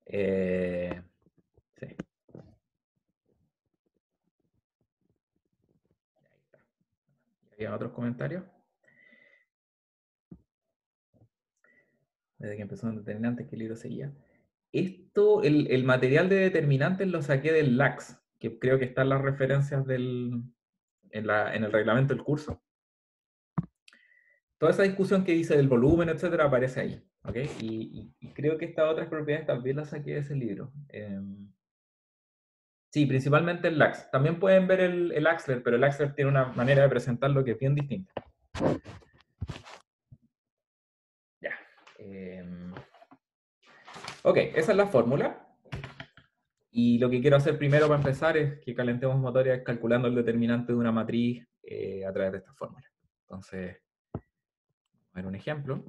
Sí. ¿Había otros comentarios? Desde que empezó el determinante, ¿qué libro seguía? Esto, el material de determinantes lo saqué del LAX, que creo que están las referencias en el reglamento del curso. Toda esa discusión que dice del volumen, etcétera, aparece ahí. ¿Okay? Y creo que estas otras propiedades también las saqué de ese libro. Sí, principalmente el LAX. También pueden ver el Axler, pero el Axler tiene una manera de presentarlo que es bien distinta. Ya. Ok, esa es la fórmula. Y lo que quiero hacer primero para empezar es que calentemos motores calculando el determinante de una matriz a través de esta fórmula. Entonces, vamos a ver un ejemplo.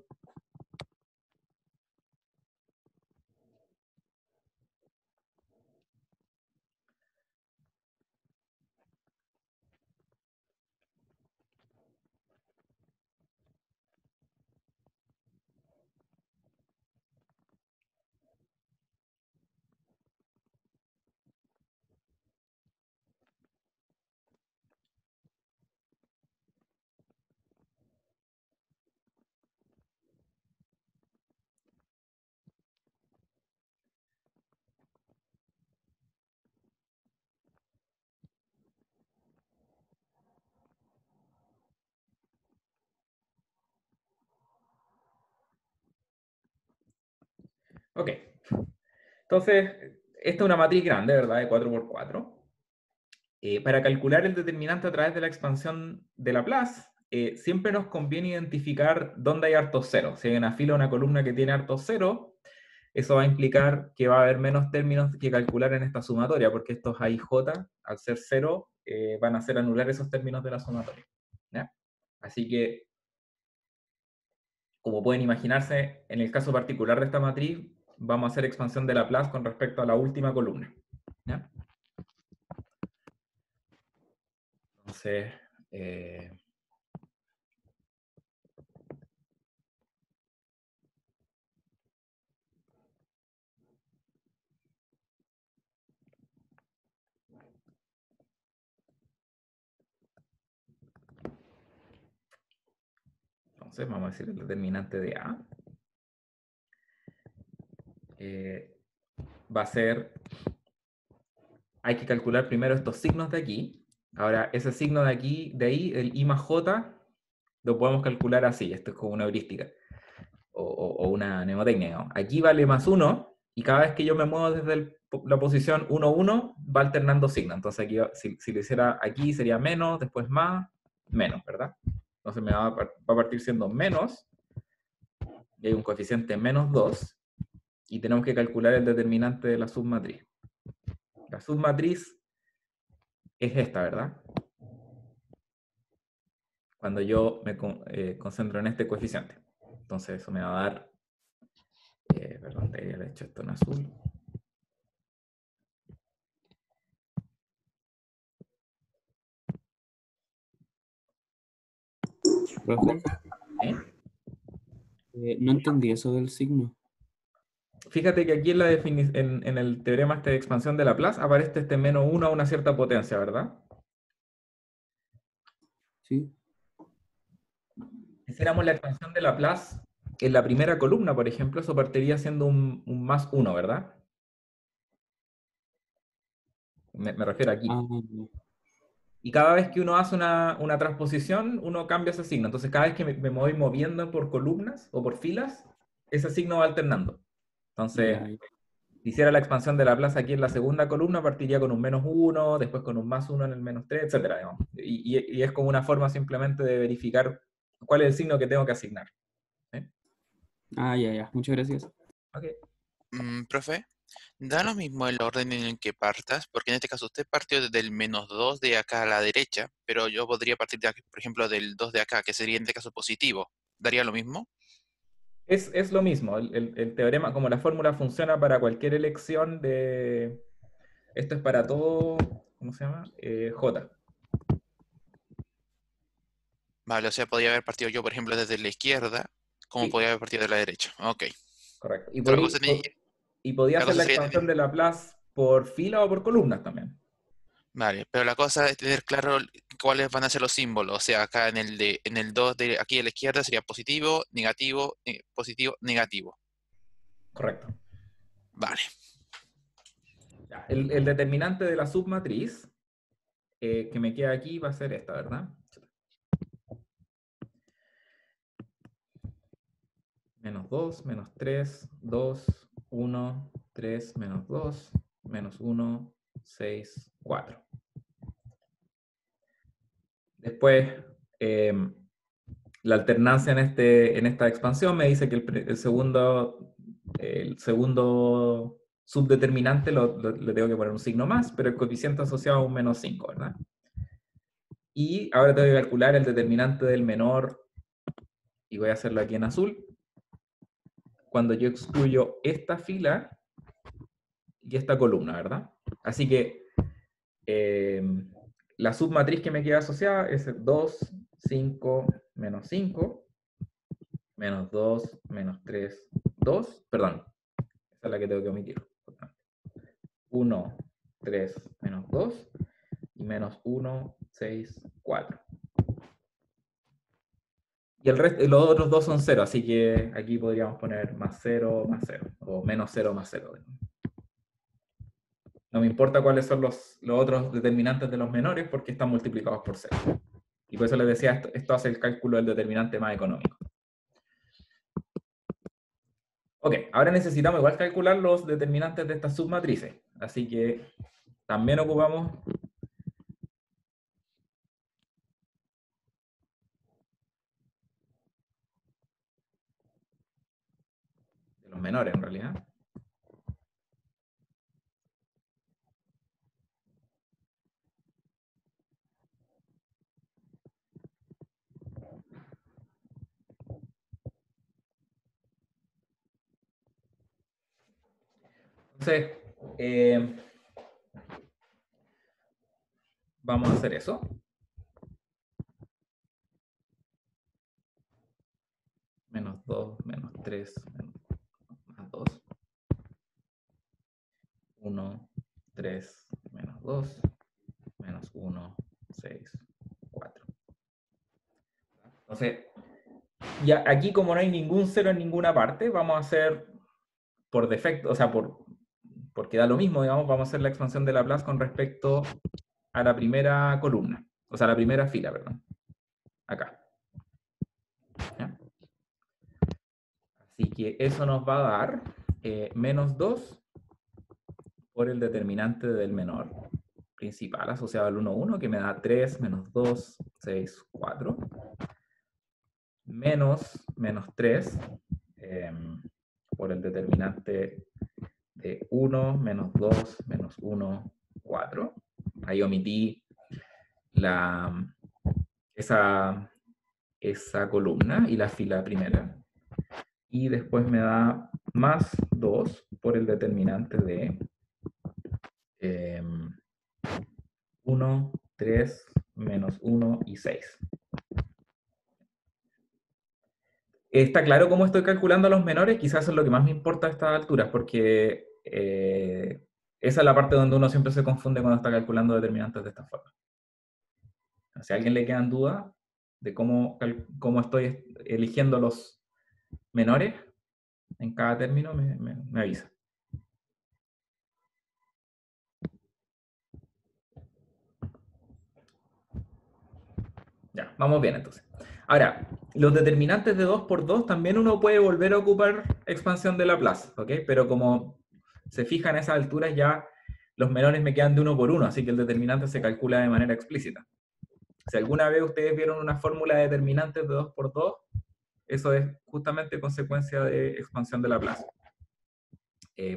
Ok. Entonces, esta es una matriz grande, ¿verdad? De 4 por 4. Para calcular el determinante a través de la expansión de Laplace, siempre nos conviene identificar dónde hay hartos ceros. Si hay una fila o una columna que tiene hartos ceros, eso va a implicar que va a haber menos términos que calcular en esta sumatoria, porque estos A y J, al ser cero, van a hacer anular esos términos de la sumatoria. ¿Ya? Así que, como pueden imaginarse, en el caso particular de esta matriz, vamos a hacer expansión de Laplace con respecto a la última columna. ¿Ya? Entonces, vamos a decir el determinante de A. Va a ser, hay que calcular primero estos signos de aquí. Ahora, ese signo de aquí, de ahí, el I más J, lo podemos calcular así. Esto es como una heurística o una mnemotecnia. Digamos. Aquí vale más 1 y cada vez que yo me muevo desde la posición 1, 1, va alternando signos. Entonces, aquí, si lo hiciera aquí, sería menos, después más, menos, ¿verdad? Entonces me va a partir siendo menos, y hay un coeficiente menos 2, y tenemos que calcular el determinante de la submatriz. La submatriz es esta, ¿verdad? Cuando yo me concentro en este coeficiente. Entonces eso me va a dar, perdón, debería haber hecho esto en azul. Profe, ¿Eh? no entendí eso del signo. Fíjate que aquí en el teorema de expansión de Laplace aparece este menos 1 a una cierta potencia, ¿verdad? Sí. Si hiciéramos la expansión de Laplace en la primera columna, por ejemplo, eso partiría siendo un más 1, ¿verdad? Me refiero aquí. Ah, no. Y cada vez que uno hace una transposición, uno cambia ese signo. Entonces, cada vez que me voy moviendo por columnas o por filas, ese signo va alternando. Entonces, Ya, si hiciera la expansión de Laplace aquí en la segunda columna, partiría con un menos 1, después con un más 1 en el menos 3, etcétera, digamos. Y es como una forma simplemente de verificar cuál es el signo que tengo que asignar. ¿Sí? ya. Muchas gracias. Okay. Profe, da lo mismo el orden en el que partas, porque en este caso usted partió desde el menos 2 de acá a la derecha, pero yo podría partir, de aquí, por ejemplo, del 2 de acá, que sería en este caso positivo. ¿Daría lo mismo? Es lo mismo. El teorema, como la fórmula funciona para cualquier elección de... Esto es para todo, ¿cómo se llama? J. Vale, o sea, podría haber partido yo, por ejemplo, desde la izquierda, como Sí, podría haber partido de la derecha. Ok. correcto. Otra cosa, Y podía La hacer cosa la sería expansión tener- de Laplace por fila o por columnas también. Vale, pero la cosa es tener claro cuáles van a ser los símbolos. O sea, acá en el 2 de aquí a la izquierda sería positivo, negativo, positivo, negativo. Correcto. Vale. Ya, el determinante de la submatriz que me queda aquí va a ser esta, ¿verdad? Menos 2, menos 3, 2, 1, 3, menos 2, menos 1, 6, 4. Después, la alternancia en esta expansión me dice que el segundo subdeterminante le tengo que poner un signo más, pero el coeficiente asociado a un menos 5, ¿verdad? Y ahora tengo que calcular el determinante del menor, y voy a hacerlo aquí en azul, cuando yo excluyo esta fila y esta columna, ¿verdad? Así que la submatriz que me queda asociada es 2, 5, menos 5, menos 2, menos 3, 2, perdón, esa es la que tengo que omitir. 1, 3, menos 2, y menos 1, 6, 4. Y el resto, los otros dos son 0, así que aquí podríamos poner más 0, o menos 0, más 0. No me importa cuáles son los otros determinantes de los menores porque están multiplicados por 0. Y por eso les decía, esto hace el cálculo del determinante más económico. Ok, ahora necesitamos igual calcular los determinantes de estas submatrices. Así que también ocupamos de los menores en realidad. Entonces, vamos a hacer eso. Menos 2, menos 3, más 2. 1, 3, menos 2, menos 1, 6, 4. Entonces, ya aquí como no hay ningún 0 en ninguna parte, vamos a hacer por defecto, o sea, porque da lo mismo, digamos, vamos a hacer la expansión de Laplace con respecto a la primera columna, o sea, a la primera fila, perdón, acá. ¿Ya? Así que eso nos va a dar menos 2 por el determinante del menor principal asociado al 1, 1, que me da 3 menos 2, 6, 4, menos 3 por el determinante de 1, menos 2, menos 1, 4. Ahí omití esa columna y la fila primera. Y después me da más 2 por el determinante de 1, 3, menos 1 y 6. ¿Está claro cómo estoy calculando a los menores? Quizás eso es lo que más me importa a estas alturas, porque esa es la parte donde uno siempre se confunde cuando está calculando determinantes de esta forma. Si a alguien le quedan dudas de cómo estoy eligiendo los menores en cada término, me avisa. Ya, vamos bien entonces. Ahora, los determinantes de 2 por 2 también uno puede volver a ocupar expansión de Laplace, ¿ok? Pero como se fijan a esas alturas ya los menores me quedan de 1 por 1, así que el determinante se calcula de manera explícita. Si alguna vez ustedes vieron una fórmula de determinantes de 2 por 2, eso es justamente consecuencia de expansión de Laplace.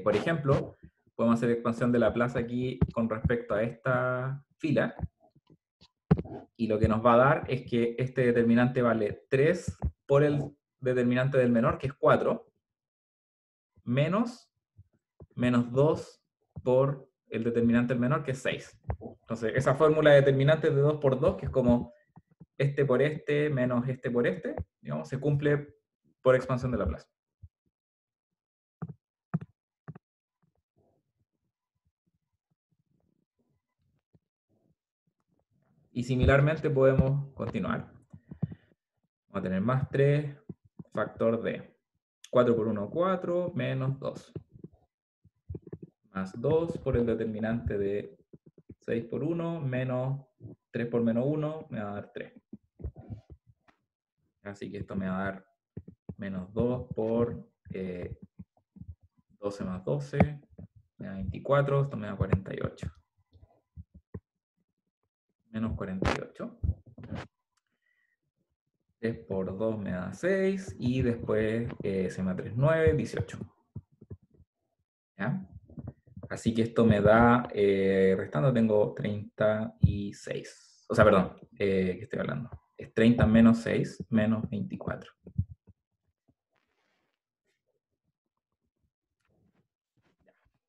Por ejemplo, podemos hacer expansión de Laplace aquí con respecto a esta fila, y lo que nos va a dar es que este determinante vale 3 por el determinante del menor, que es 4, menos 2 por el determinante del menor, que es 6. Entonces, esa fórmula de determinantes de 2 por 2, que es como este por este menos este por este, digamos, se cumple por expansión de Laplace. Y similarmente podemos continuar. Vamos a tener más 3, factor de 4 por 1, 4, menos 2. Más 2 por el determinante de 6 por 1, menos 3 por menos 1, me va a dar 3. Así que esto me va a dar menos 2 por 12 más 12, me da 24, esto me da 48. Menos 48. 3 por 2 me da 6, y después se me da 3, 9, 18. ¿Ya? Así que esto me da, restando tengo 36. O sea, perdón, ¿qué estoy hablando? Es 30 menos 6, menos 24.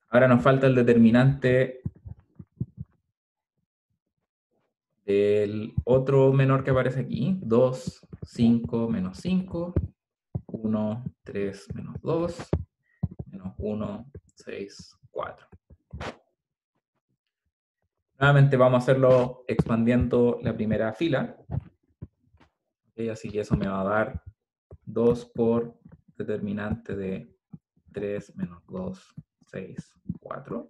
Ahora nos falta el determinante del otro menor que aparece aquí. 2, 5, menos 5. 1, 3, menos 2. Menos 1, 6, 4. Nuevamente vamos a hacerlo expandiendo la primera fila. Okay, así que eso me va a dar 2 por determinante de 3 menos 2, 6, 4.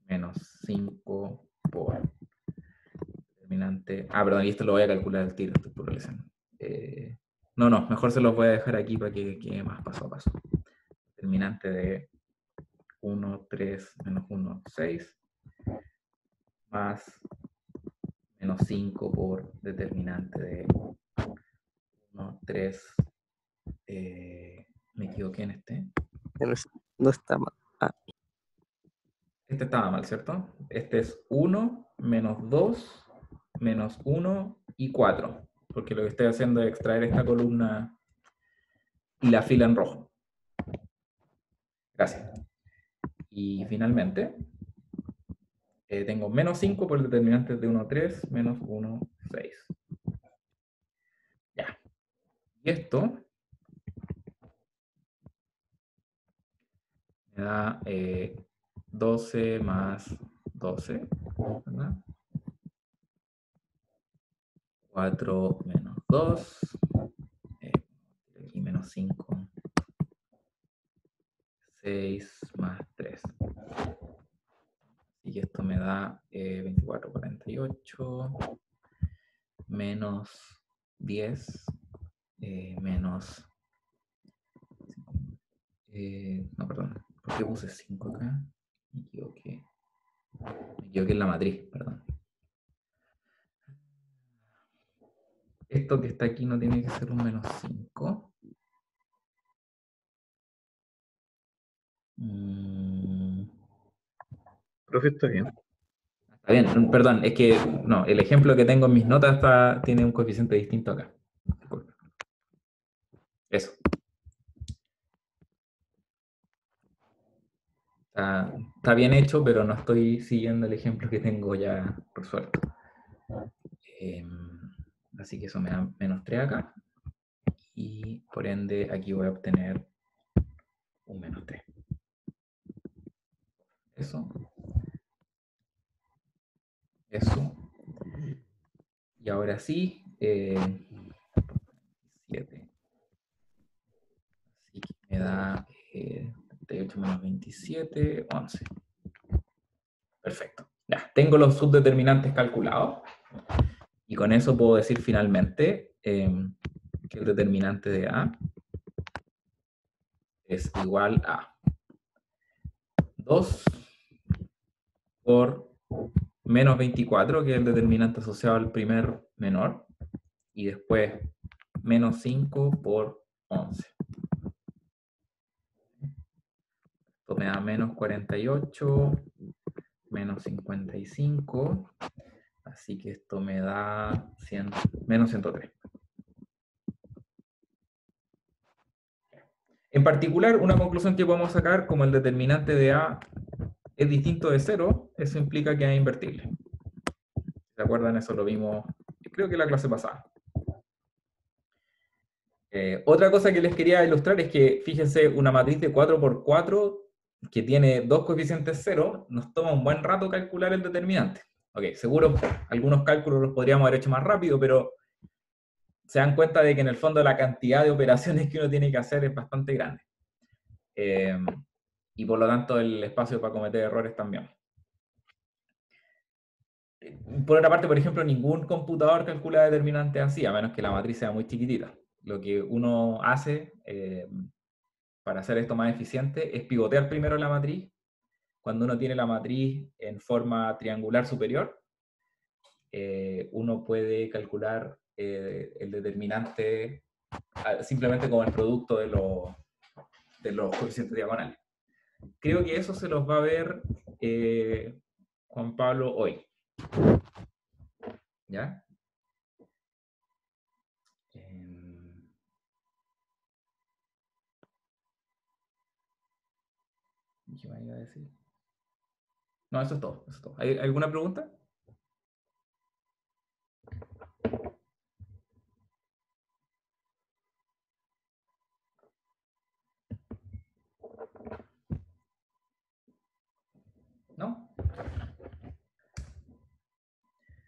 Menos 5 por determinante... Ah, perdón, y esto lo voy a calcular al tiro. Estoy puro lesión. No, mejor se los voy a dejar aquí para que quede más paso a paso. Determinante de 1, 3, menos 1, 6. Más menos 5 por determinante de 1, 3. Me equivoqué en este. No está mal. Este estaba mal, ¿cierto? Este es 1, menos 2, menos 1 y 4. Porque lo que estoy haciendo es extraer esta columna y la fila en rojo. Gracias. Y finalmente, tengo menos 5 por el determinante de 1, 3, menos 1, 6. Ya. Y esto me da 12 más 12, ¿verdad? 4 menos 2, aquí menos 5, 6 más 3. Y esto me da 24, 48, menos 10, menos... no, perdón. ¿Por qué puse 5 acá? Me equivoqué. Me equivoqué en la matriz, perdón. Esto que está aquí no tiene que ser un menos 5. Profe, está bien. Está bien, perdón, es que no, el ejemplo que tengo en mis notas tiene un coeficiente distinto acá. Eso. Está bien hecho, pero no estoy siguiendo el ejemplo que tengo ya resuelto. Así que eso me da menos 3 acá. Y por ende aquí voy a obtener un menos 3. Eso. Eso. Y ahora sí, 7. Así que me da 38 menos 27, 11. Perfecto. Ya, tengo los subdeterminantes calculados. Y con eso puedo decir finalmente que el determinante de A es igual a 2 por menos 24, que es el determinante asociado al primer menor, y después menos 5 por 11. Esto me da menos 48, menos 55, así que esto me da menos 103. En particular, una conclusión que podemos sacar, como el determinante de A es distinto de 0, eso implica que es invertible. ¿Se acuerdan? Eso lo vimos, creo que en la clase pasada. Otra cosa que les quería ilustrar es que, fíjense, una matriz de 4×4 que tiene dos coeficientes 0, nos toma un buen rato calcular el determinante. Ok, seguro algunos cálculos los podríamos haber hecho más rápido, pero se dan cuenta de que en el fondo la cantidad de operaciones que uno tiene que hacer es bastante grande. Y por lo tanto el espacio para cometer errores también. Por otra parte, por ejemplo, ningún computador calcula determinantes así, a menos que la matriz sea muy chiquitita. Lo que uno hace para hacer esto más eficiente es pivotear primero la matriz. Cuando uno tiene la matriz en forma triangular superior, uno puede calcular el determinante simplemente como el producto de los coeficientes diagonales. Creo que eso se los va a ver Juan Pablo hoy. ¿Ya? ¿Qué me iba a decir? No, eso es todo. Eso es todo. ¿Hay alguna pregunta? ¿No?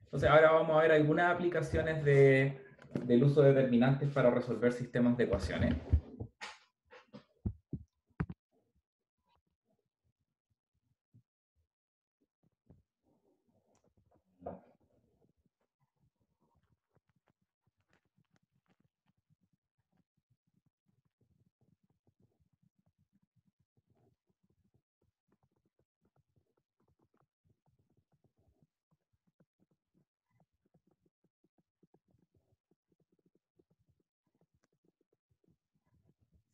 Entonces ahora vamos a ver algunas aplicaciones del uso de determinantes para resolver sistemas de ecuaciones.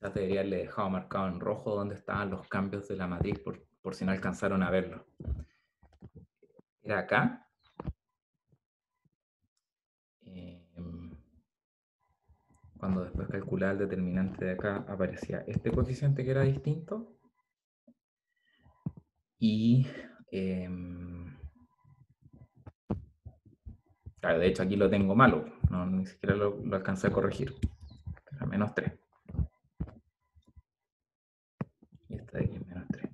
Ya te debería haberle dejado marcado en rojo donde estaban los cambios de la matriz por si no alcanzaron a verlo. Era acá. Cuando después calculaba el determinante de acá aparecía este coeficiente que era distinto. Y claro, de hecho aquí lo tengo malo. No, ni siquiera lo alcancé a corregir. Era menos 3. Y esta de aquí es menos 3.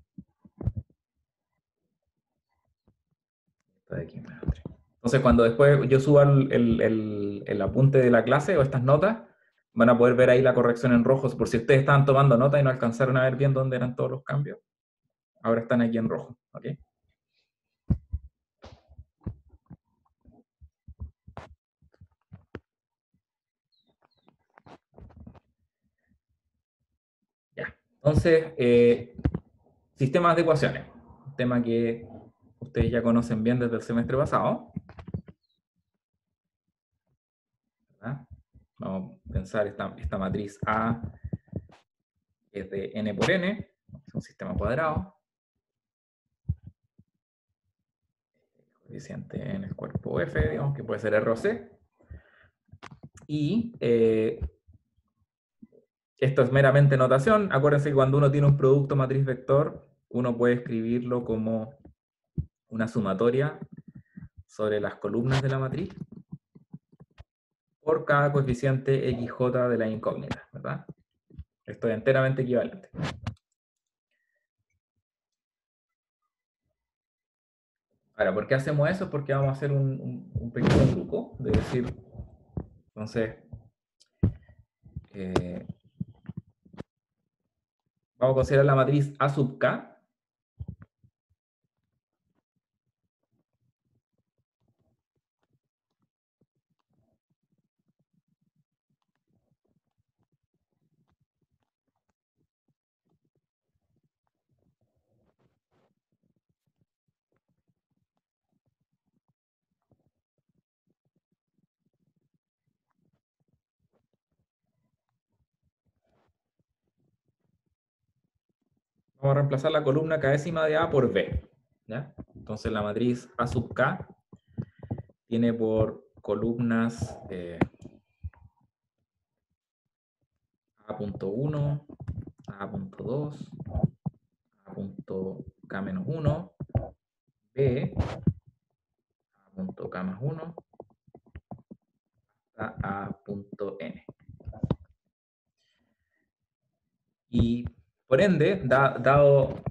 Esta de aquí es menos 3. Entonces cuando después yo suba el apunte de la clase o estas notas, van a poder ver ahí la corrección en rojo. Por si ustedes estaban tomando nota y no alcanzaron a ver bien dónde eran todos los cambios, ahora están aquí en rojo. ¿Ok? Ya. Entonces, sistemas de ecuaciones. Un tema que ustedes ya conocen bien desde el semestre pasado. ¿Verdad? Vamos a pensar esta matriz A es de n por n, es un sistema cuadrado. El coeficiente en el cuerpo F, digamos que puede ser R o C. Y esto es meramente notación. Acuérdense que cuando uno tiene un producto matriz vector, uno puede escribirlo como una sumatoria sobre las columnas de la matriz por cada coeficiente XJ de la incógnita, ¿verdad? Esto es enteramente equivalente. Ahora, ¿por qué hacemos eso? Porque vamos a hacer un pequeño truco de decir, entonces, vamos a considerar la matriz A sub K. Vamos a reemplazar la columna késima de A por B. ¿Ya? Entonces la matriz A sub K tiene por columnas A.1, A.2, A.K-1, B, A.K más 1, hasta A.N. Y por ende, dado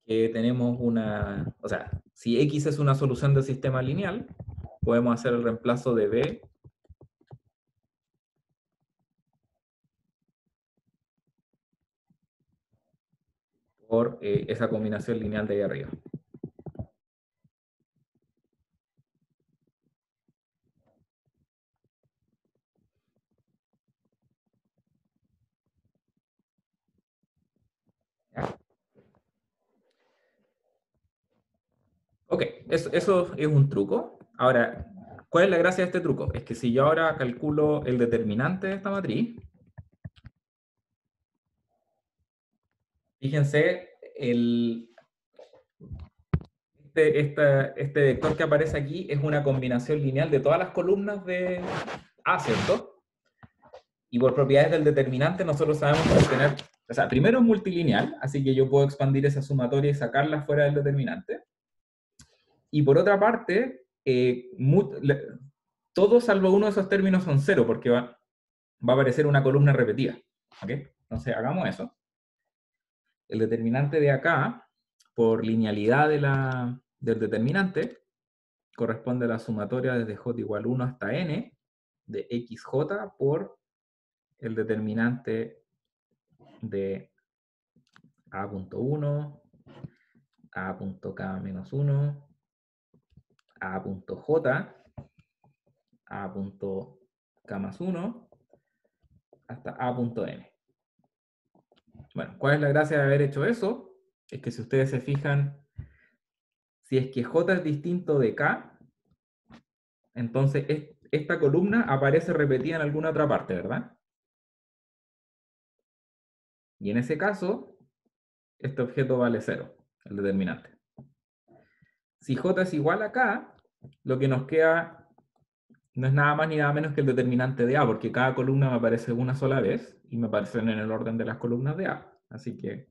que tenemos una, o sea, si X es una solución del sistema lineal, podemos hacer el reemplazo de B por esa combinación lineal de ahí arriba. Ok, eso es un truco. Ahora, ¿cuál es la gracia de este truco? Es que si yo ahora calculo el determinante de esta matriz, fíjense, este vector que aparece aquí es una combinación lineal de todas las columnas de A, ¿cierto? Y por propiedades del determinante nosotros sabemos obtener, o sea, primero es multilineal, así que yo puedo expandir esa sumatoria y sacarla fuera del determinante. Y por otra parte, todo salvo uno de esos términos son cero, porque va a aparecer una columna repetida. ¿Ok? Entonces, hagamos eso. El determinante de acá, por linealidad del determinante, corresponde a la sumatoria desde j igual 1 hasta n de xj por el determinante de a.1, a.k-1, a.j, a.k más 1, hasta a.n. Bueno, ¿cuál es la gracia de haber hecho eso? Es que si ustedes se fijan, si es que j es distinto de k, entonces esta columna aparece repetida en alguna otra parte, ¿verdad? Y en ese caso, este objeto vale 0, el determinante. Si j es igual a k, lo que nos queda no es nada más ni nada menos que el determinante de A, porque cada columna me aparece una sola vez y me aparecen en el orden de las columnas de A. Así que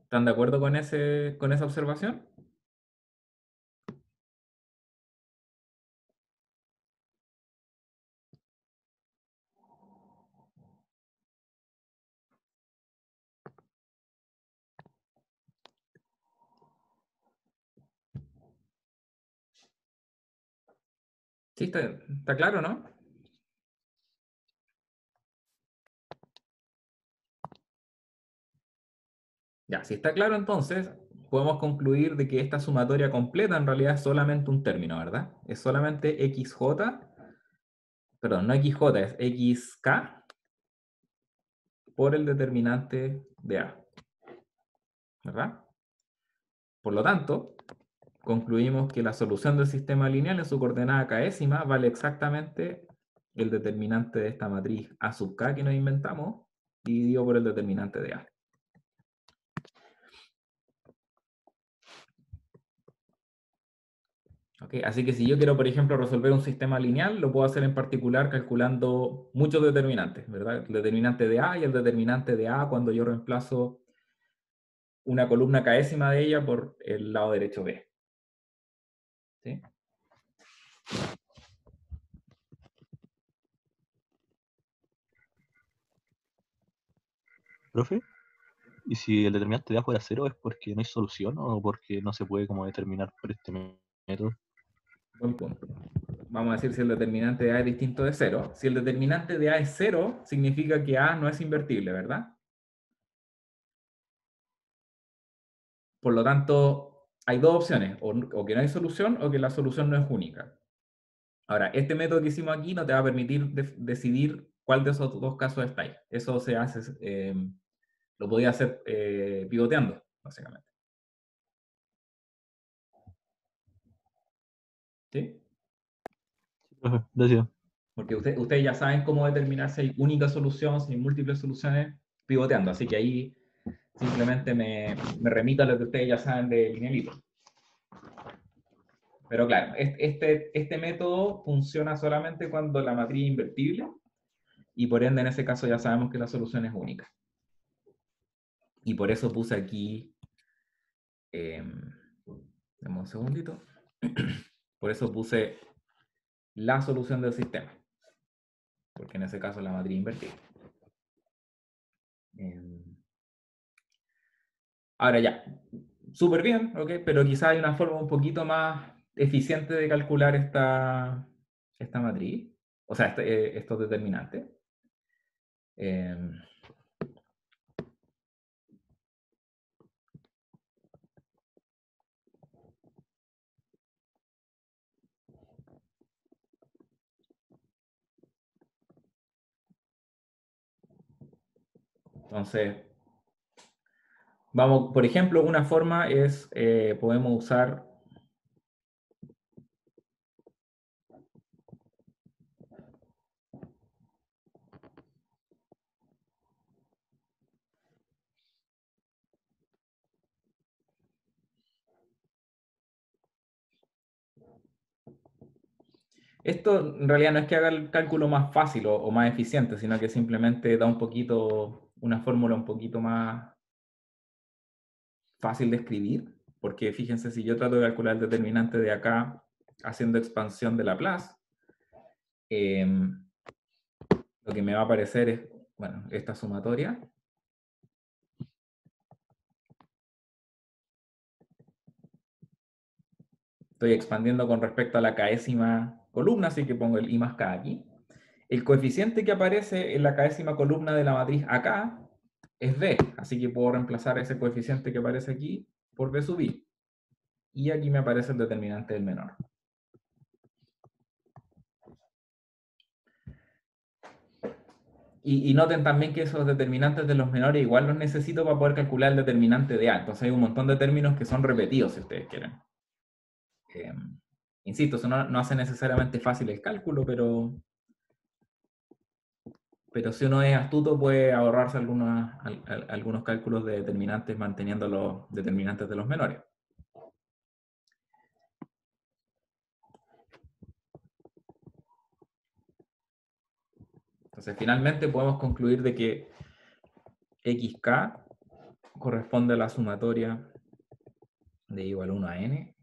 ¿están de acuerdo con esa observación? Sí, está claro, ¿no? Ya, si está claro entonces, podemos concluir de que esta sumatoria completa en realidad es solamente un término, ¿verdad? Es solamente xj, perdón, no xj, es xk por el determinante de A, ¿verdad? Por lo tanto, concluimos que la solución del sistema lineal en su coordenada késima vale exactamente el determinante de esta matriz A sub k que nos inventamos, dividido por el determinante de A. ¿Okay? Así que si yo quiero, por ejemplo, resolver un sistema lineal, lo puedo hacer en particular calculando muchos determinantes, ¿verdad? El determinante de A y el determinante de A cuando yo reemplazo una columna késima de ella por el lado derecho B. ¿Sí? Profe, ¿y si el determinante de A fuera 0 es porque no hay solución o porque no se puede como determinar por este método? Buen punto. Vamos a decir si el determinante de A es distinto de 0. Si el determinante de A es 0, significa que A no es invertible, ¿verdad? Por lo tanto, hay dos opciones, o que no hay solución o que la solución no es única. Ahora, este método que hicimos aquí no te va a permitir decidir cuál de esos dos casos está ahí. Eso se hace, lo podía hacer pivoteando, básicamente. ¿Sí? Profe, gracias. Porque ustedes ya saben cómo determinar si hay única solución, si hay múltiples soluciones, pivoteando. Así que ahí simplemente me remito a lo que ustedes ya saben de linealito. Pero claro, este método funciona solamente cuando la matriz es invertible y por ende en ese caso ya sabemos que la solución es única. Y por eso puse aquí, dame un segundito, por eso puse la solución del sistema. porque en ese caso es la matriz invertida. Ahora ya, súper bien, ¿ok? Pero quizá hay una forma un poquito más eficiente de calcular esta matriz, o sea, estos determinantes. Entonces, vamos, por ejemplo, una forma es, podemos usar esto. En realidad no es que haga el cálculo más fácil o más eficiente, sino que simplemente da un poquito, una fórmula un poquito más fácil de escribir, porque fíjense, si yo trato de calcular el determinante de acá haciendo expansión de Laplace, lo que me va a aparecer es, bueno, esta sumatoria. Estoy expandiendo con respecto a la késima columna, así que pongo el I más K aquí. El coeficiente que aparece en la késima columna de la matriz acá es B, así que puedo reemplazar ese coeficiente que aparece aquí por B sub I. Y aquí me aparece el determinante del menor. Y noten también que esos determinantes de los menores igual los necesito para poder calcular el determinante de A. Entonces hay un montón de términos que son repetidos, si ustedes quieren. Insisto, eso no hace necesariamente fácil el cálculo, pero si uno es astuto puede ahorrarse algunos cálculos de determinantes manteniendo los determinantes de los menores. Entonces, finalmente podemos concluir de que xk corresponde a la sumatoria de igual 1 a n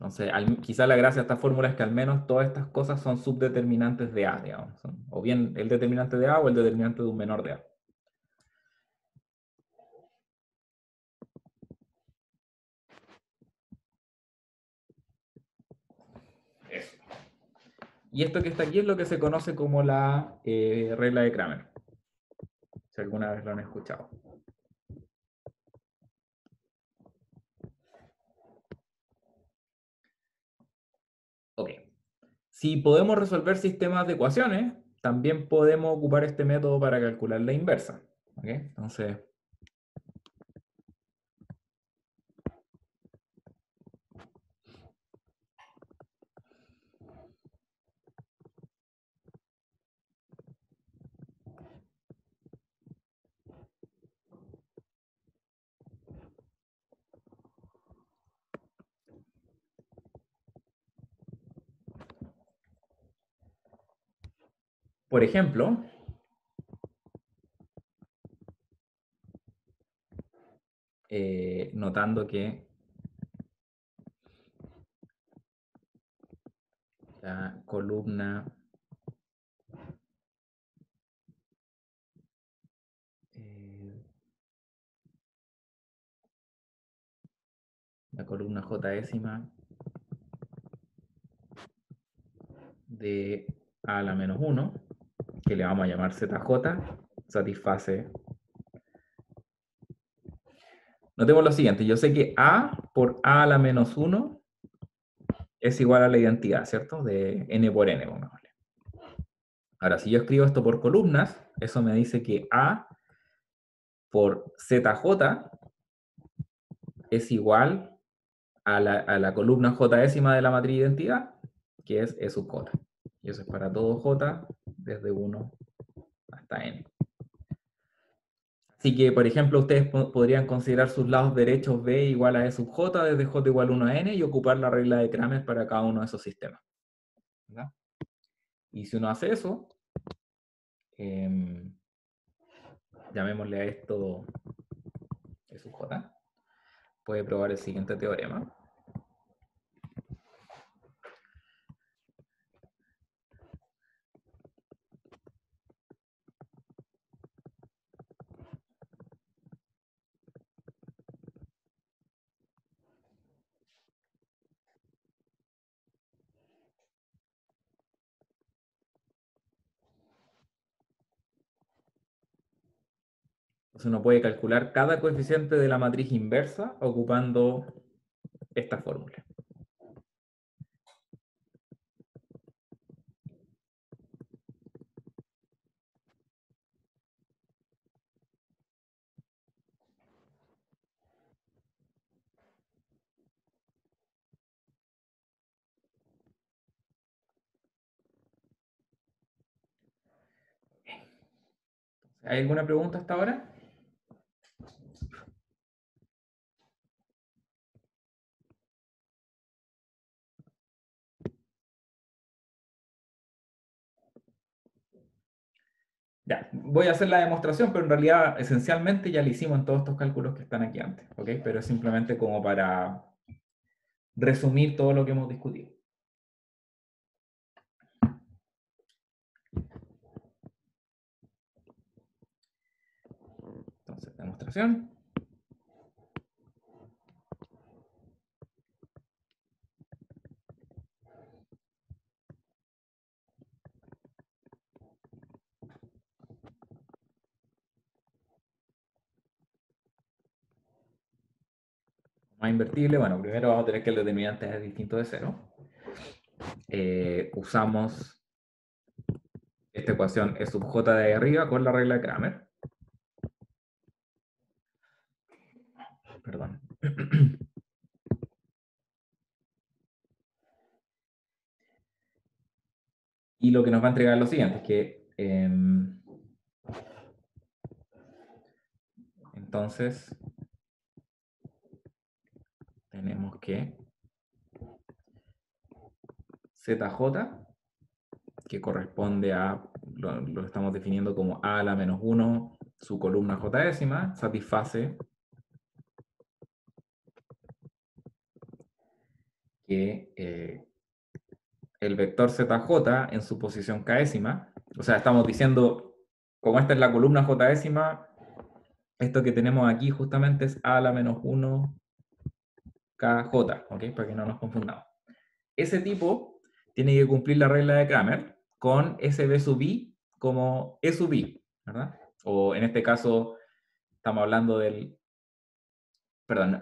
Entonces, quizá la gracia de esta fórmula es que al menos todas estas cosas son subdeterminantes de A, digamos. O bien el determinante de A o el determinante de un menor de A. Eso. Y esto que está aquí es lo que se conoce como la regla de Kramer. Si alguna vez lo han escuchado. Ok. Si podemos resolver sistemas de ecuaciones, también podemos ocupar este método para calcular la inversa. ¿Ok? Entonces, por ejemplo, notando que la columna J décima de A a la menos 1, que le vamos a llamar ZJ, satisface. Notemos lo siguiente, yo sé que A por A a la menos 1 es igual a la identidad, ¿cierto? De n por n, pongámosle. Ahora, si yo escribo esto por columnas, eso me dice que A por ZJ es igual a la columna J décima de la matriz de identidad, que es E sub J. Y eso es para todo J desde 1 hasta n. Así que, por ejemplo, ustedes podrían considerar sus lados derechos B igual a E sub J desde J igual a 1 a n y ocupar la regla de Kramer para cada uno de esos sistemas. ¿Verdad? Y si uno hace eso, llamémosle a esto E sub j, puede probar el siguiente teorema. Entonces uno puede calcular cada coeficiente de la matriz inversa ocupando esta fórmula. ¿Hay alguna pregunta hasta ahora? Ya, voy a hacer la demostración, pero en realidad esencialmente ya la hicimos en todos estos cálculos que están aquí antes, ¿ok? Pero es simplemente como para resumir todo lo que hemos discutido. Entonces, demostración. Más invertible, bueno, primero vamos a tener que el determinante es distinto de 0. Usamos esta ecuación E sub j de ahí arriba con la regla de Kramer. Perdón. Y lo que nos va a entregar es lo siguiente, que entonces tenemos que ZJ, que corresponde a, lo estamos definiendo como A a la menos 1, su columna J décima, satisface que el vector ZJ en su posición K décima, o sea, estamos diciendo, como esta es la columna J décima, esto que tenemos aquí justamente es A a la menos 1 KJ, ¿ok? Para que no nos confundamos. Ese tipo tiene que cumplir la regla de Kramer con SB sub I como E sub I, ¿verdad? O en este caso estamos hablando del, perdón,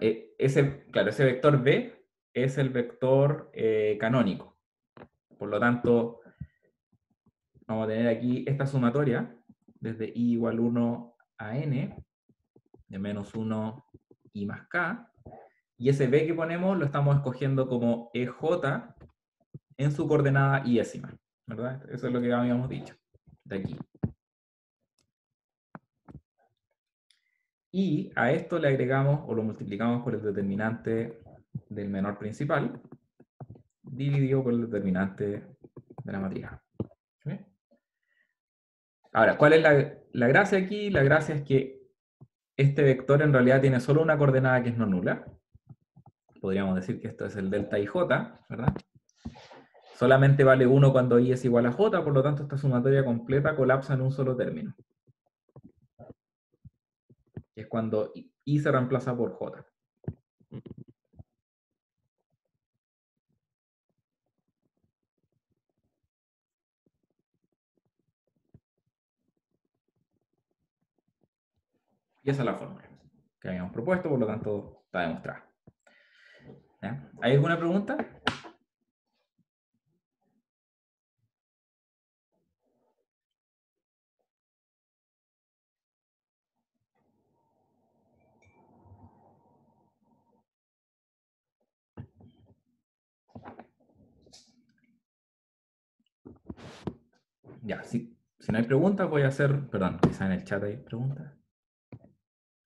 claro, ese vector B es el vector canónico. Por lo tanto, vamos a tener aquí esta sumatoria desde I igual 1 a N, de menos 1 I más K, y ese B que ponemos lo estamos escogiendo como EJ en su coordenada I décima, ¿verdad? Eso es lo que habíamos dicho, de aquí. Y a esto le agregamos o lo multiplicamos por el determinante del menor principal, dividido por el determinante de la matriz A. ¿Sí? Ahora, ¿cuál es la gracia aquí? La gracia es que este vector en realidad tiene solo una coordenada que es no nula. Podríamos decir que esto es el delta IJ, ¿verdad? Solamente vale 1 cuando I es igual a J, por lo tanto esta sumatoria completa colapsa en un solo término. Que es cuando I se reemplaza por J. Y esa es la fórmula que habíamos propuesto, por lo tanto está demostrada. ¿Ya? ¿Hay alguna pregunta? Ya, si no hay preguntas, voy a hacer, perdón, quizá en el chat hay preguntas.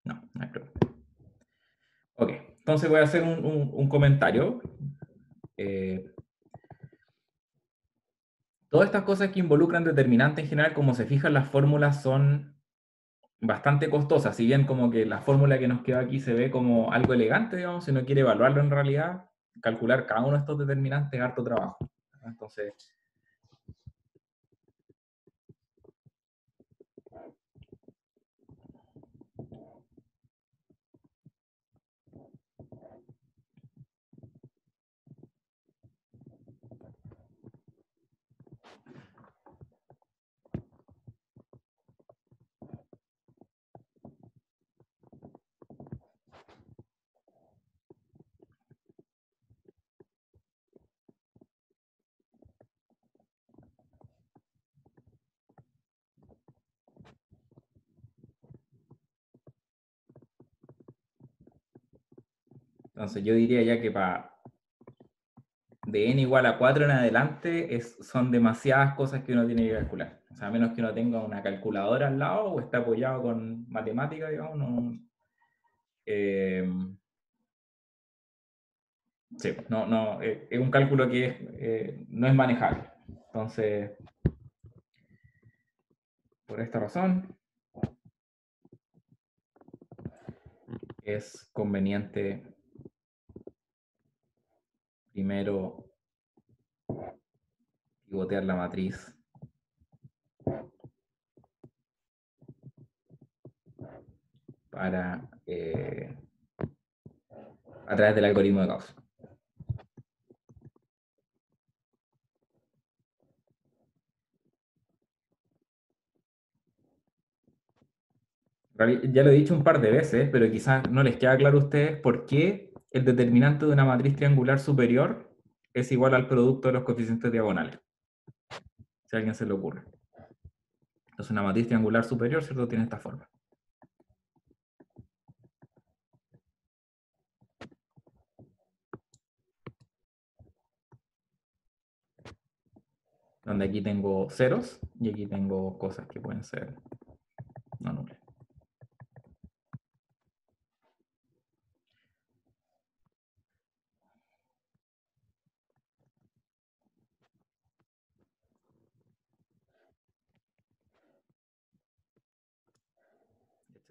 No, no hay preguntas. Ok, entonces voy a hacer un comentario. Todo Todas estas cosas que involucran determinante en general, como se fijan, las fórmulas son bastante costosas. Si bien como que la fórmula que nos queda aquí se ve como algo elegante, digamos, si uno quiere evaluarlo en realidad, calcular cada uno de estos determinantes es harto trabajo. Entonces, yo diría ya que de n igual a 4 en adelante son demasiadas cosas que uno tiene que calcular. O sea, a menos que uno tenga una calculadora al lado o esté apoyado con matemáticas, digamos, eh, sí, es un cálculo que no es manejable. Entonces, por esta razón, es conveniente primero pivotear la matriz a través del algoritmo de Gauss. Ya lo he dicho un par de veces, pero quizás no les queda claro a ustedes por qué el determinante de una matriz triangular superior es igual al producto de los coeficientes diagonales. Si a alguien se le ocurre. Entonces una matriz triangular superior, ¿cierto?, tiene esta forma. Donde aquí tengo ceros y aquí tengo cosas que pueden ser no nulas.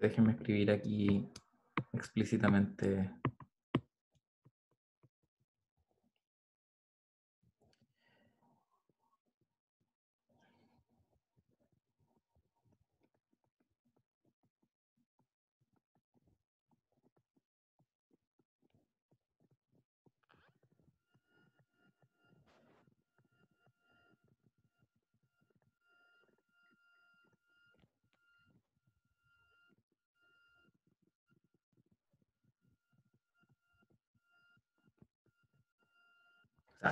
Déjenme escribir aquí explícitamente.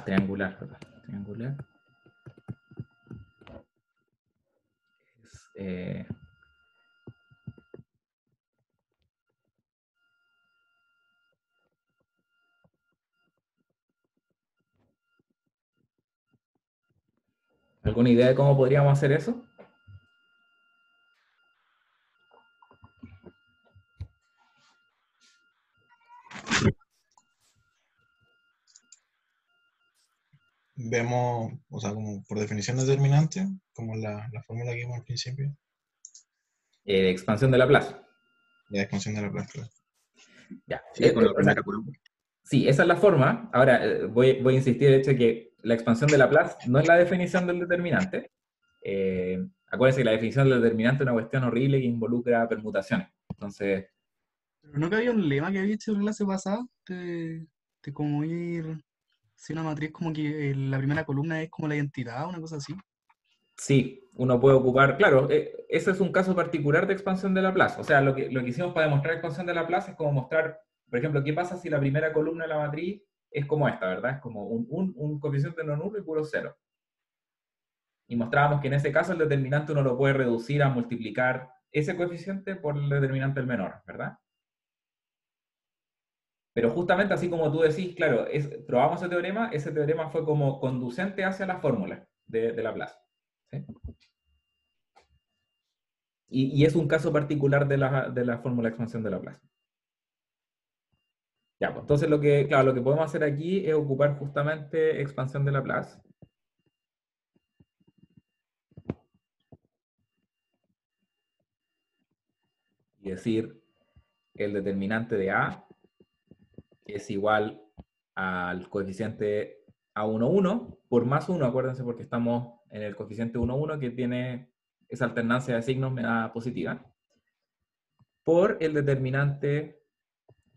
Triangular, perdón. Triangular. Es, ¿alguna idea de cómo podríamos hacer eso? Vemos, o sea, como por definición determinante, como la fórmula que vimos al principio, Expansión de Laplace. la expansión de la placa. Ya. Sí, con la primera columna. Sí, esa es la forma. Ahora, voy a insistir en el hecho de que la expansión de Laplace no es la definición del determinante. Acuérdense que la definición del determinante es una cuestión horrible que involucra permutaciones. Entonces, Pero no que había un lema que había hecho en clase pasada de cómo ir, si una matriz como que la primera columna es como la identidad, una cosa así. sí, uno puede ocupar, claro, ese es un caso particular de expansión de Laplace. O sea, lo que hicimos para demostrar expansión de Laplace es como mostrar, por ejemplo, qué pasa si la primera columna de la matriz es como esta, ¿verdad? Es como un coeficiente no nulo y puro cero. Y mostrábamos que en ese caso el determinante uno lo puede reducir a multiplicar ese coeficiente por el determinante el menor, ¿verdad? Pero justamente así como tú decís, claro, probamos ese teorema fue como conducente hacia la fórmula de Laplace. ¿Sí? Y es un caso particular de la fórmula de expansión de Laplace. Ya, pues entonces lo que podemos hacer aquí es ocupar justamente expansión de Laplace. y decir el determinante de A es igual al coeficiente A11 por más 1, acuérdense porque estamos en el coeficiente 11 que tiene esa alternancia de signos me da positiva, por el determinante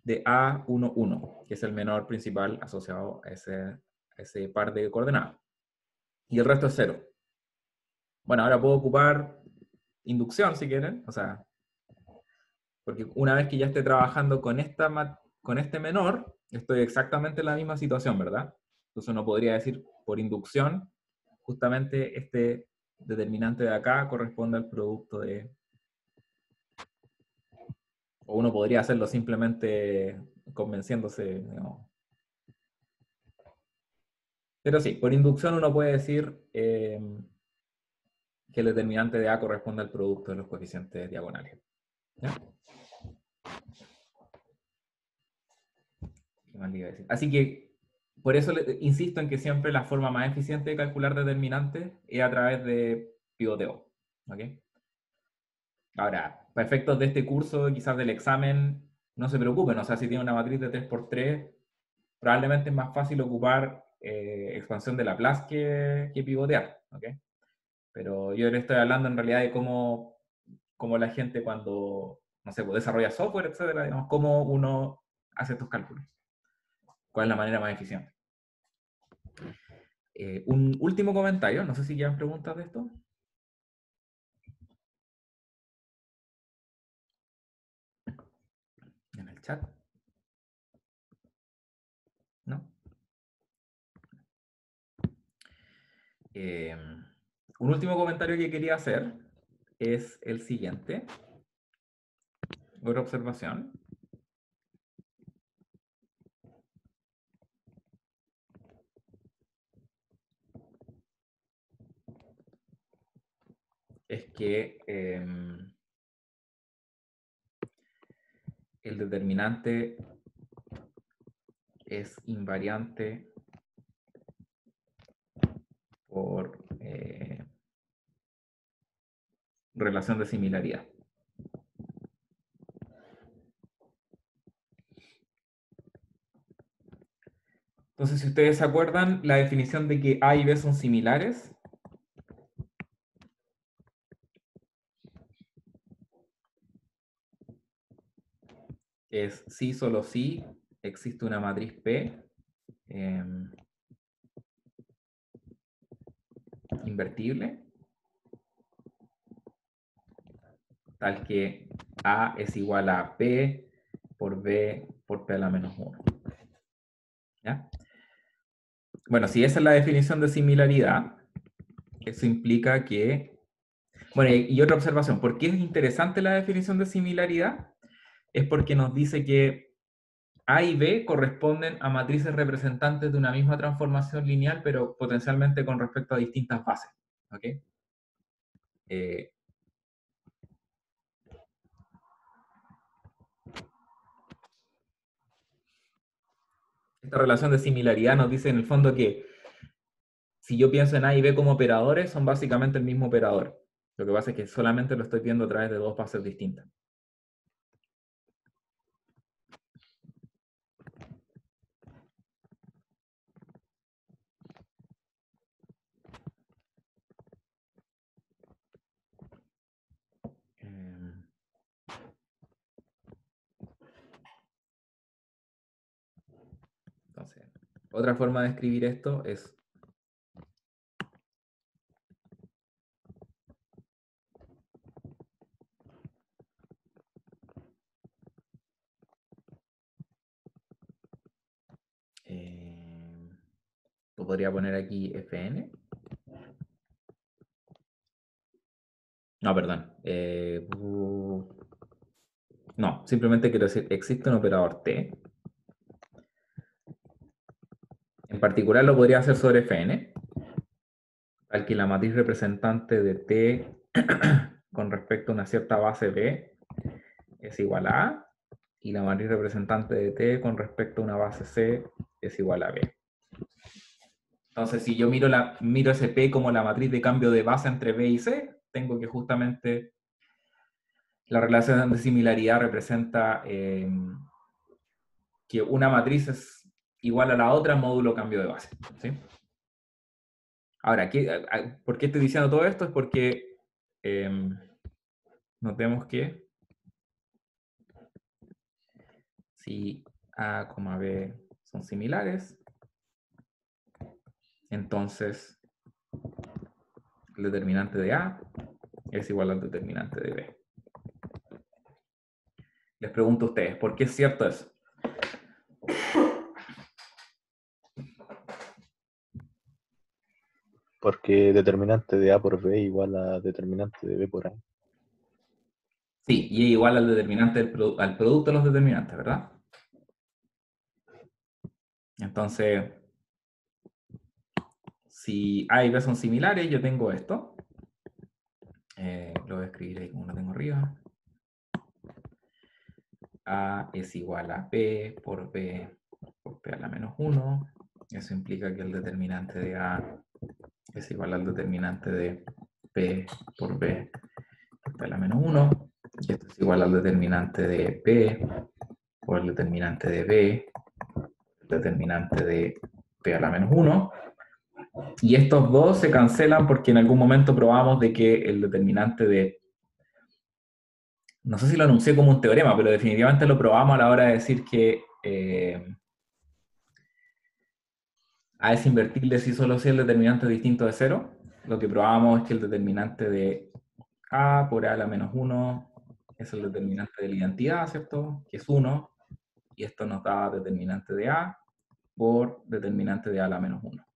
de A11, que es el menor principal asociado a ese par de coordenadas. Y el resto es 0. Bueno, ahora puedo ocupar inducción si quieren, o sea, porque una vez que ya esté trabajando con este menor, estoy exactamente en la misma situación, ¿verdad? Entonces uno podría decir, por inducción, justamente este determinante de acá corresponde al producto de... O uno podría hacerlo simplemente convenciéndose, digamos. Pero sí, por inducción uno puede decir que el determinante de A corresponde al producto de los coeficientes diagonales. ¿Ya? ¿Qué más le iba a decir? Así que, por eso insisto en que siempre la forma más eficiente de calcular determinantes es a través de pivoteo. ¿Ok? Ahora, para efectos de este curso, quizás del examen, no se preocupen. O sea, si tiene una matriz de 3×3, probablemente es más fácil ocupar expansión de Laplace que pivotear. ¿Ok? Pero yo le estoy hablando en realidad de cómo la gente cuando, no sé, pues desarrolla software, etcétera, digamos, cómo uno hace estos cálculos. ¿Cuál es la manera más eficiente? Un último comentario, no sé si quedan preguntas de esto. En el chat. ¿No? Un último comentario que quería hacer es el siguiente. Otra observación. Es que el determinante es invariante por relación de similaridad. Entonces, si ustedes se acuerdan, la definición de que A y B son similares es si, solo si existe una matriz P invertible, tal que A es igual a P por B por P a la menos 1. ¿Ya? Bueno, si esa es la definición de similaridad, eso implica que... Bueno, y otra observación, ¿por qué es interesante la definición de similaridad? Es porque nos dice que A y B corresponden a matrices representantes de una misma transformación lineal, pero potencialmente con respecto a distintas bases. ¿Ok? Esta relación de similaridad nos dice en el fondo que si yo pienso en A y B como operadores, son básicamente el mismo operador. Lo que pasa es que solamente lo estoy viendo a través de dos bases distintas. Entonces, otra forma de escribir esto es lo podría poner aquí Fn. No, perdón. No, simplemente quiero decir, existe un operador T. En particular lo podría hacer sobre Fn, al que la matriz representante de T con respecto a una cierta base B es igual a A, y la matriz representante de T con respecto a una base C es igual a B. Entonces, si yo miro ese P como la matriz de cambio de base entre B y C, tengo que justamente La relación de similaridad representa que una matriz es igual a la otra módulo cambio de base. ¿Sí? Ahora, ¿por qué estoy diciendo todo esto? Es porque notemos que si A, B son similares, entonces el determinante de A es igual al determinante de B. Les pregunto a ustedes, ¿por qué es cierto eso? Porque determinante de A por B igual a determinante de B por A. Sí, y es igual al determinante al producto de los determinantes, ¿verdad? Entonces, si A y B son similares, yo tengo esto. Lo voy a escribir ahí como lo tengo arriba. A es igual a P por P a la menos 1. Eso implica que el determinante de A es igual al determinante de P por B a la menos 1. Y esto es igual al determinante de P por el determinante de B, el determinante de P a la menos 1. Y estos dos se cancelan porque en algún momento probamos de que el determinante de... No sé si lo anuncié como un teorema, pero definitivamente lo probamos a la hora de decir que A es invertible si solo si el determinante es distinto de 0. Lo que probamos es que el determinante de A por A a la menos 1 es el determinante de la identidad, ¿cierto? Que es 1. Y esto nos da determinante de A por determinante de A a la menos 1.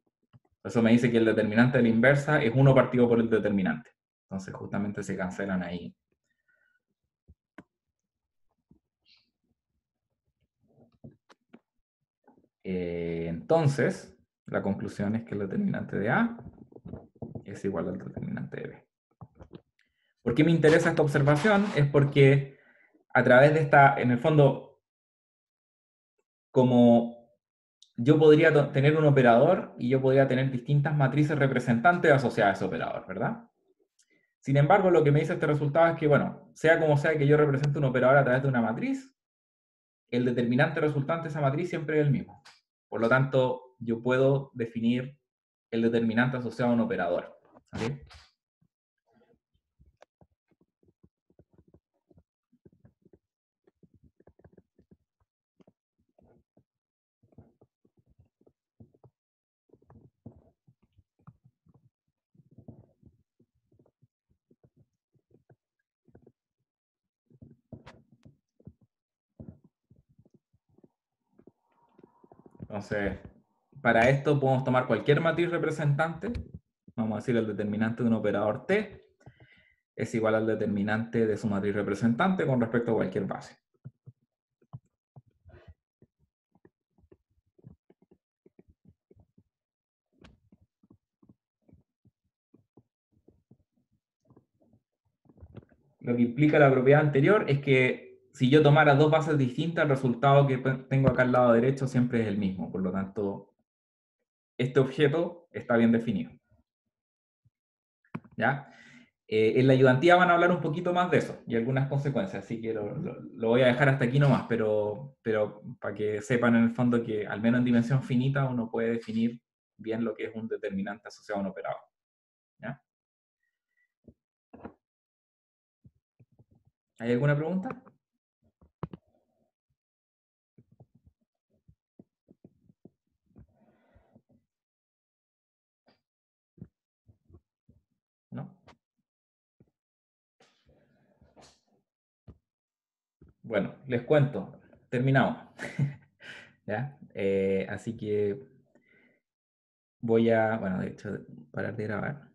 Eso me dice que el determinante de la inversa es 1 partido por el determinante. Entonces justamente se cancelan ahí. Entonces, la conclusión es que el determinante de A es igual al determinante de B. ¿Por qué me interesa esta observación? Es porque a través de esta, en el fondo, como yo podría tener un operador y yo podría tener distintas matrices representantes asociadas a ese operador, ¿verdad? Sin embargo, lo que me dice este resultado es que, bueno, sea como sea que yo represente un operador a través de una matriz, el determinante resultante de esa matriz siempre es el mismo. Por lo tanto, yo puedo definir el determinante asociado a un operador. ¿Okay? Entonces, para esto podemos tomar cualquier matriz representante. Vamos a decir el determinante de un operador T es igual al determinante de su matriz representante con respecto a cualquier base. Lo que implica la propiedad anterior es que si yo tomara dos bases distintas, el resultado que tengo acá al lado derecho siempre es el mismo. Por lo tanto, este objeto está bien definido. ¿Ya? En la ayudantía van a hablar un poquito más de eso y algunas consecuencias, así que lo voy a dejar hasta aquí nomás, pero para que sepan en el fondo que al menos en dimensión finita uno puede definir bien lo que es un determinante asociado a un operador. ¿Ya? ¿Hay alguna pregunta? ¿No? Bueno, les cuento. Terminamos. ¿Ya? Así que voy a, bueno, de hecho, parar de grabar.